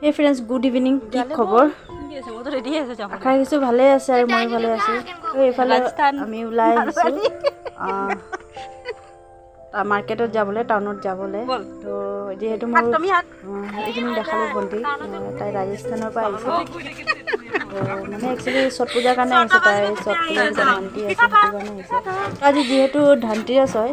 Hey friends, good evening. কি খবৰ? আশা কৰিছো ভালে আছে আৰু মই ভালে আছো। এইফালে আমি ওলাই আহিছো মাৰ্কেটত যাবলৈ টাউনত যাবলৈ তো যেহেতু মোৰ এইখিনি দেখালো ভণ্টি তাই ৰাজস্থানৰ পৰা আহিছে মানে একচুৱেলি ছট পূজাৰ কাৰণে আহিছে তাই ছট পূজাৰ ধনটি আছে সেইটো কাৰণে আহিছে আজি যিহেতু ধনটিৰাছ হয়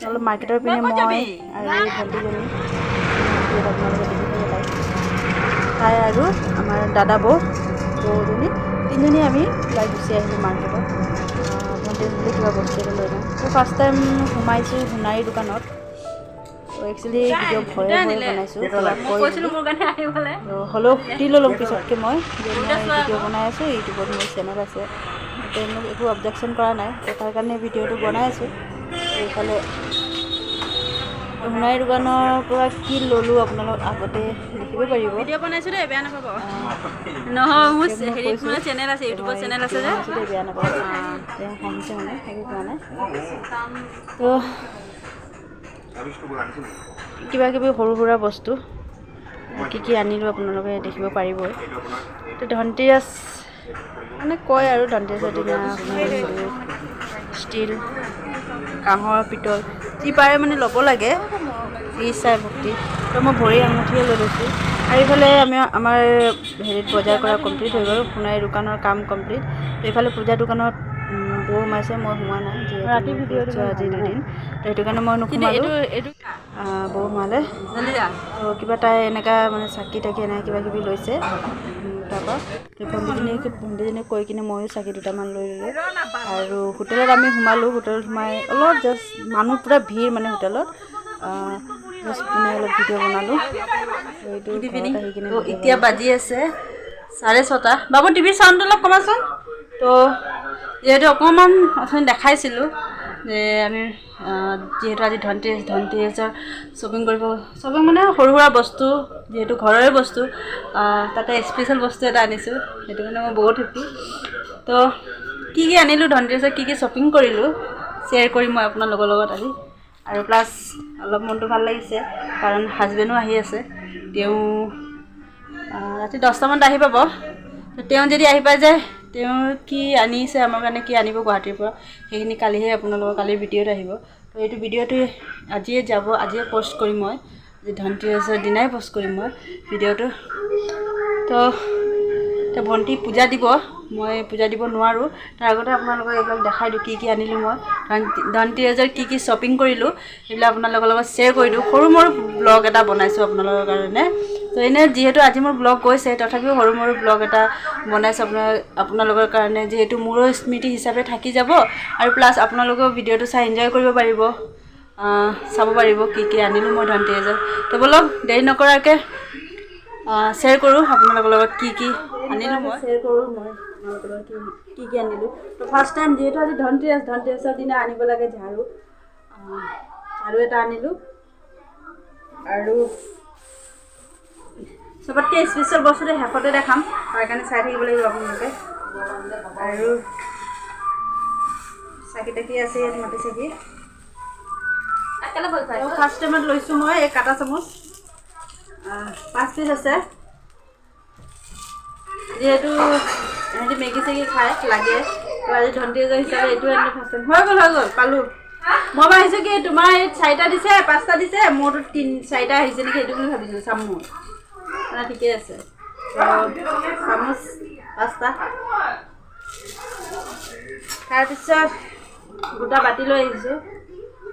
অলপ মাৰ্কেটৰ পিনে মই আৰু এই ভণ্টিজনী তাই আৰু আমাৰ দাদা বৌজনী তিনিজনী আমি ওলাই গুচি আহিলোঁ মাৰ্কেটত ভণ্টি কিবা বস্তু এটা লৈ যাওঁ তো ফাৰ্ষ্ট টাইম সোমাইছোঁ সোণাৰী দোকানত একচুৱেলি ভিডিঅ' ভয়ে বনাইছোঁ হ'লেও সুধি ল'লোঁ পিছতকৈ মই যে মই ভিডিঅ' বনাই আছোঁ ইউটিউবত মোৰ চেনেল আছে তেওঁলোক একো অবজেকশ্যন কৰা নাই তো তাৰ কাৰণে ভিডিঅ'টো বনাই আছোঁ এইফালে সোণাৰী দোকানৰ পৰা কি ল'লোঁ আপোনালোক আগতে দেখিব পাৰিব ভিডিঅ' বনাইছোঁ দেই বেয়া নাপাব নহয় মোৰ হেৰিত মানে চেনেল আছে ইউটিউবত চেনেল আছে যে বেয়া নাপাব তেওঁ হাঁহিছে মানে একো কোৱা নাই তো কিবা কিবি সৰু সুৰা বস্তু কি আনিলোঁ আপোনালোকে দেখিব পাৰিবই তো ধনটিৰাছ মানে কয় আৰু ধনটিৰাছৰ দিনা ষ্টিল কাঁহৰ পিতল যি পাৰে মানে ল'ব লাগে ইচ্ছাই ভক্তি তো মই ভৰি আঙুঠিয়ে লৈ লৈছোঁ আৰু এইফালে আমাৰ হেৰিত বজাৰ কৰা কমপ্লিট হৈ গ'ল সোণাৰী দোকানৰ কাম কমপ্লিট তো এইফালে পূজা দোকানত বৌ সোমাইছে মই সোমোৱা নাই যিহেতু আজি দুদিন তো সেইটো কাৰণে মই নোসোমালোঁ বৌ সোমালে তো কিবা তাই এনেকুৱা মানে চাকি তাকি এনেকৈ কিবা কিবি লৈছে তাৰপৰা ভণ্টিজনীক কৈ কিনে ময়ো চাকি দুটামান লৈ ল'লোঁ আৰু হোটেলত আমি সোমালোঁ হোটেলত সোমাই অলপ জাষ্ট মানুহ পূৰা ভিৰ মানে হোটেলত জাষ্ট মানে অলপ ভিডিঅ' বনালোঁ এইটো ঘৰত আহি কিনে এতিয়া বাজি আছে 6:30 বাবু টিভিৰ চাউণ্ডটো অলপ কমাচোন তো যিহেতু অকণমান অথনি দেখাইছিলোঁ যে আমি যিহেতু আজি ধনটিৰাছৰ শ্বপিং মানে সৰু সুৰা বস্তু যিহেতু ঘৰৰে বস্তু তাতে স্পেচিয়েল বস্তু এটা আনিছোঁ সেইটো কাৰণে মই বহুত হেপ্পী তো কি আনিলোঁ ধনটিৰাছৰ কি শ্বপিং কৰিলোঁ শ্বেয়াৰ কৰিম মই আপোনালোকৰ লগত আজি আৰু প্লাছ অলপ মনটো ভাল লাগিছে কাৰণ হাজবেণ্ডো আহি আছে তেওঁ ৰাতি 10টামানত আহি পাব তেওঁ যদি আহি পাই যায় তেওঁ কি আনিছে আমাৰ কাৰণে কি আনিব গুৱাহাটীৰ পৰা সেইখিনি কালিহে আপোনালোকৰ কালিৰ ভিডিঅ'ত আহিব তো এইটো ভিডিঅ'টো আজিয়ে পষ্ট কৰিম মই আজি ধনটিৰাছৰ দিনাই পষ্ট কৰিম মই ভিডিঅ'টো তো ভণ্টি পূজা দিব মই পূজা দিব নোৱাৰোঁ তাৰ আগতে আপোনালোকক এইবিলাক দেখাই দিওঁ কি আনিলোঁ মই ধনটিৰাছৰ কি শ্বপিং কৰিলোঁ সেইবিলাক আপোনালোকৰ লগত শ্বেয়াৰ কৰি দিওঁ সৰু মৰু ব্লগ এটা বনাইছোঁ আপোনালোকৰ কাৰণে তো এনেই যিহেতু আজি মোৰ ব্লগ গৈছে তথাপিও সৰু মৰু ব্লগ এটা বনাইছোঁ আপোনালোকৰ কাৰণে যিহেতু মোৰো স্মৃতি হিচাপে থাকি যাব আৰু প্লাছ আপোনালোকেও ভিডিঅ'টো চাই এনজয় কৰিব পাৰিব চাব পাৰিব কি আনিলোঁ মই ধনটিৰাছৰ তো বলক দেৰি নকৰাকৈ শ্বেয়াৰ কৰোঁ আপোনালোকৰ লগত কি আনিলোঁ মই শ্বেয়াৰ কৰোঁ মই আপোনালোকৰ লগত কি আনিলোঁ তো ফাৰ্ষ্ট টাইম যিহেতু আজি ধনটিৰাছৰ দিনা আনিব লাগে ঝাৰু এটা আনিলোঁ আৰু চবতকৈ স্পেচিয়েল বস্তুটো শেষতে দেখাম তাৰ কাৰণে চাই থাকিব লাগিব আপোনালোকে আৰু চাকি তাকি আছে ইয়াত মাটি চাকি ফাৰ্ষ্ট টাইমত লৈছোঁ মই এই কাটা চামুচ 5 পিচ আছে যিহেতু সিহঁতি মেগী চেগি খাই লাগে তো আজি ধনটিৰাছৰ হিচাপে এইটো আনিলোঁ ফাৰ্ষ্ট টাইম হৈ গ'ল পালোঁ মই ভাবিছোঁ কি তোমাৰ এই 4টা দিছে 5টা দিছে মোৰতো 4টা আহিছে নেকি সেইটো বুলি ভাবিছিলোঁ চামুচ ঠিকে আছে চামুচ 5টা তাৰপিছত গোটা বাতি লৈ আহিছোঁ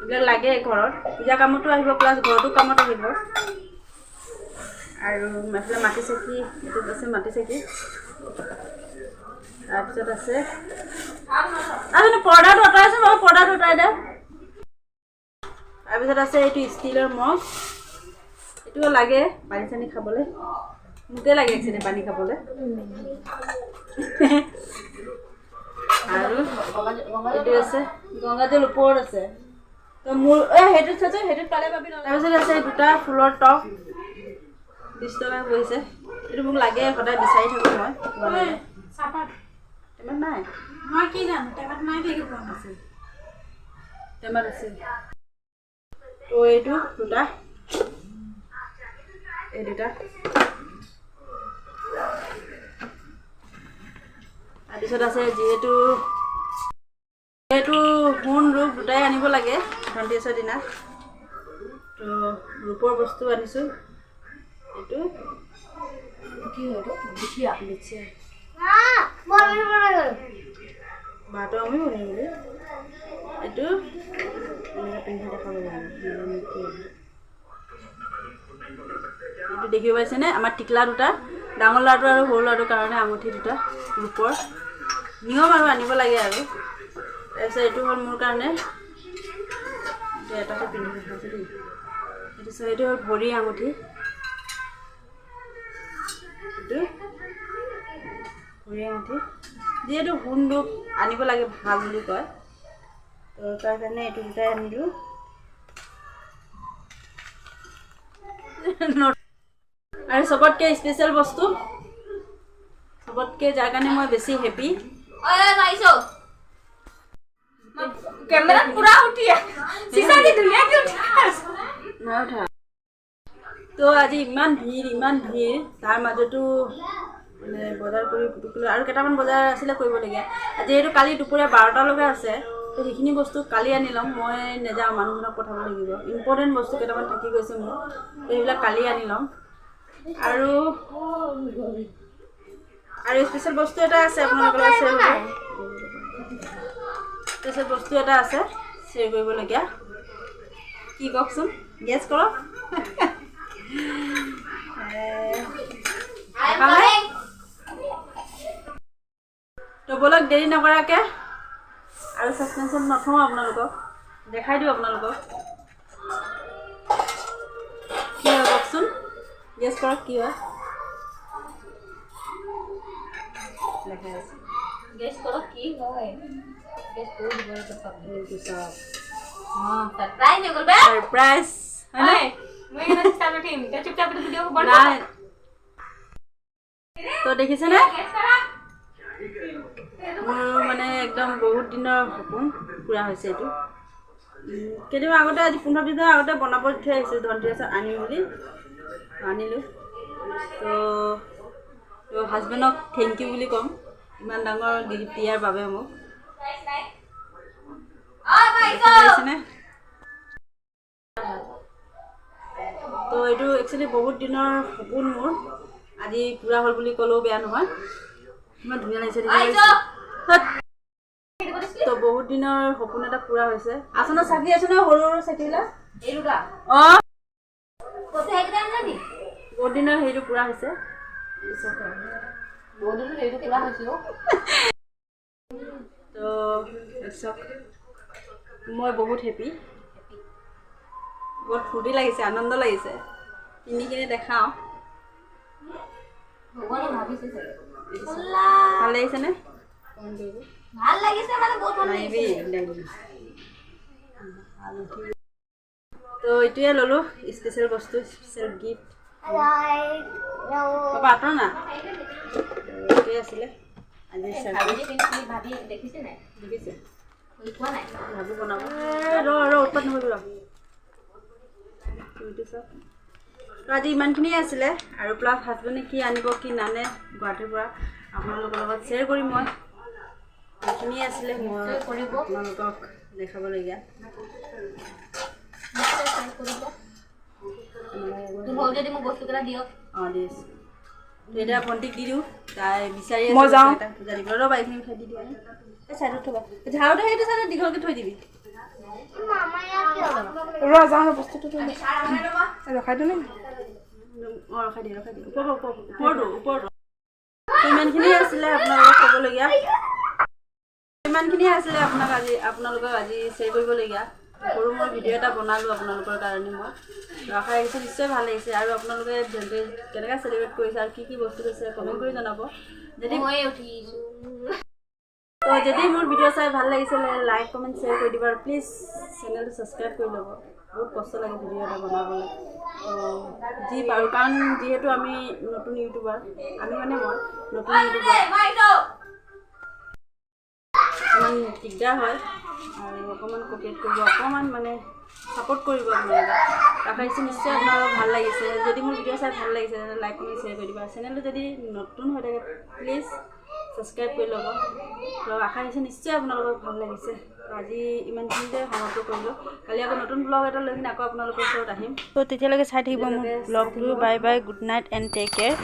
এইবিলাক লাগে ঘৰত পূজা কামতো আহিব প্লাছ ঘৰতো কামত আহিব আৰু এইফালে মাটি চাকি এইটোত আছে মাটি চাকি তাৰপিছত আছে আৰু পৰ্দাটো আঁতৰাইছোঁ বাৰু পৰ্দাটো আঁতৰাই দে তাৰপিছত আছে এইটো ষ্টিলৰ মগ এইটোও লাগে পানী চানী খাবলৈ মোকে লাগে একচুৱেলি পানী খাবলৈ আৰু এইটো আছে গংগাজল ওপৰত আছে তো মোৰ সেইটোত পালে পাবি তাৰপিছত আছে দুটা ফুলৰ টপ 20 টকা পৰিছে এইটো মোক লাগে সদায় বিচাৰি থাকোঁ মই টেমাত নাই মই কি জানো টেমাত নাই আছে টেমাত আছে তো এইটো দুটা এই দুটা তাৰপিছত আছে যিহেতু সোণ ৰূপ দুটাই আনিব লাগে ধনতেৰছৰ দিনা। তো ৰূপৰ বস্তু আনিছোঁ। এইটো কি হয় লিচিয়া বাৰটো আমি বনাম বুলি এইটো পিন্ধি দেখাব লাগে। এইটো দেখিব পাইছেনে আমাৰ টিকলা দুটা ডাঙৰ ল'ৰাটো আৰু সৰু ল'ৰাটোৰ কাৰণে আঙুঠি দুটা ৰূপৰ নিয়ম আৰু আনিব লাগে আৰু। তাৰপিছত এইটো হ'ল মোৰ কাৰণে এটাতে পিন্ধি দেখাইছোঁ দেই। এইটো হ'ল ভৰি আঙুঠি। এইটো ভৰি আঙুঠি যিহেতু সোণ ৰূপ আনিব লাগে ভাল বুলি কয়, তো তাৰ কাৰণে এইটো দুটাই আনিলোঁ। আৰু চবতকৈ স্পেচিয়েল বস্তু চবতকৈ যাৰ কাৰণে মই বেছি হেপী তো আজি ইমান ভিৰ তাৰ মাজতো মানে বজাৰ কৰি পুতুকলৈ আৰু কেইটামান বজাৰ আছিলে কৰিবলগীয়া। যিহেতু কালি দুপৰীয়া 12টালৈকে আছে, তো সেইখিনি বস্তু কালি আনি ল'ম। মই নেযাওঁ, মানুহজনক পঠাব লাগিব। ইম্পৰ্টেণ্ট বস্তু কেইটামান থাকি গৈছে মোৰ, সেইবিলাক কালি আনি ল'ম। আৰু স্পেচিয়েল বস্তু এটা আছে আপোনালোকৰ লগত শ্বেয়াৰ কৰিব। স্পেচিয়েল বস্তু এটা আছে শ্বেয়াৰ কৰিবলগীয়া। কি কওকচোন, গেছ কৰক। তো বলক দেৰি নকৰাকৈ আৰু ছাছপেন্সত নথওঁ, আপোনালোকক দেখাই দিওঁ। আপোনালোকক কি হয় কওকচোন, গেছ কৰক কি হয়। দেখাই আছে, গেছ কৰক কি হয়। গেছ কৰি দিব ছাৰপ্ৰাইজ হয় নাই। তো দেখিছেনে মোৰ মানে একদম বহুত দিনৰ সপোন পূৰা হৈছে এইটো। কেতিয়াবা আগতে আজি 15 দিনৰ আগতে বনাব দি থৈ আহিছোঁ ধনতেৰছত আনিম বুলি, আনিলোঁ। তো হাজবেণ্ডক থেংক ইউ বুলি ক'ম ইমান ডাঙৰ গিফ্ট দিয়াৰ বাবে মোক। দেখিছেনে? তো এইটো একচুৱেলি বহুত দিনৰ সপোন মোৰ, আজি পূৰা হ'ল বুলি ক'লেও বেয়া নহয়। ইমান ধুনীয়া লাগিছে। তো বহুত দিনৰ সপোন এটা পূৰা হৈছে। আছে ন চাকি আছে ন সৰু সৰু চাকিবিলাক অঁ বহুত দিনৰ হেৰিটো পূৰা হৈছে। তো চাওক মই বহুত হেপী, বহুত ফূৰ্তি লাগিছে, আনন্দ লাগিছে। কিনি কিনি দেখাওঁ। ভাল লাগিছেনে? ভাল লাগিছে মানে বহুত ভাল লাগিছে। তো এইটোৱে ল'লোঁ স্পেচিয়েল বস্তু, স্পেচিয়েল গিফ্ট। পাপা আঁতৰ না, এইটোৱে আছিলে আজি ভাবি দেখিছে ভাবি বনাব উৎপাত নহ'ব ৰ। তো আজি ইমানখিনিয়ে আছিলে আৰু প্লাছ হাজবেণ্ডে কি আনিব কি নানে গুৱাহাটীৰ পৰা আপোনালোকৰ লগত শ্বেয়াৰ কৰিম। মই এইখিনিয়ে আছিলে মই আপোনালোকক দেখাবলগীয়া। যদি মোক বস্তুকেইটা দিয়ক। অঁ দি আছোঁ। এতিয়া ভণ্টিক দি দিওঁ, তাই বিচাৰি মই যাওঁ পূজা দিব ৰ'বা। এইখিনি উঠাই দি দিওঁ, এই চাইডত থ'বা। ঝাৰুটো সেইটো চাইডত দীঘলকৈ থৈ দিবি। যাওঁ বস্তুটো ৰখাই দিওঁ নে? অঁ ৰখাই দিয়ে ওপৰটো। ইমানখিনিয়ে আছিলে আপোনালোকক ক'বলগীয়া, ইমানখিনিয়ে আছিলে আপোনালোকক আজি শ্বেয়াৰ কৰিবলগীয়া। সৰু মই ভিডিঅ' এটা বনালোঁ আপোনালোকৰ কাৰণে। মই আশা ৰাখিছোঁ নিশ্চয় ভাল লাগিছে। আৰু আপোনালোকে কেনেকৈ চেলিব্ৰেট কৰিছে আৰু কি বস্তু লৈছে কমেণ্ট কৰি জনাব। যদি মোৰ ভিডিঅ' চাই ভাল লাগিছিলে লাইক কমেণ্ট শ্বেয়াৰ কৰি দিব। আৰু প্লিজ চেনেলটো ছাবস্ক্ৰাইব কৰি ল'ব। বহুত কষ্ট লাগে ভিডিঅ' এটা বনাবলৈ, যি পাৰোঁ। কাৰণ যিহেতু আমি নতুন ইউটিউবাৰ, মই নতুন ইউটিউবাৰ, অকণমান দিগদাৰ হয় আৰু অকণমান কপিয়েট কৰিব, অকণমান মানে ছাপোৰ্ট কৰিব আপোনালোকে। আশা ৰাখিছোঁ নিশ্চয় আপোনালোকৰ ভাল লাগিছে। যদি মোৰ ভিডিঅ' চাই ভাল লাগিছে লাইক কমেণ্ট শ্বেয়াৰ কৰি দিব। চেনেলটো যদি নতুন হৈ থাকে প্লিজ ছাবস্ক্ৰাইব কৰি ল'ব। ব্লগ আশা কৰিছোঁ নিশ্চয় আপোনালোকৰ ভাল লাগিছে। আজি ইমানখিনিতে সমাপ্ত কৰিলোঁ। কালি আকৌ নতুন ব্লগ এটা লৈ কিনে আকৌ আপোনালোকৰ ওচৰত আহিম। তো তেতিয়ালৈকে চাই থাকিব মোৰ ব্লগটো। Bye bye, good night and take care.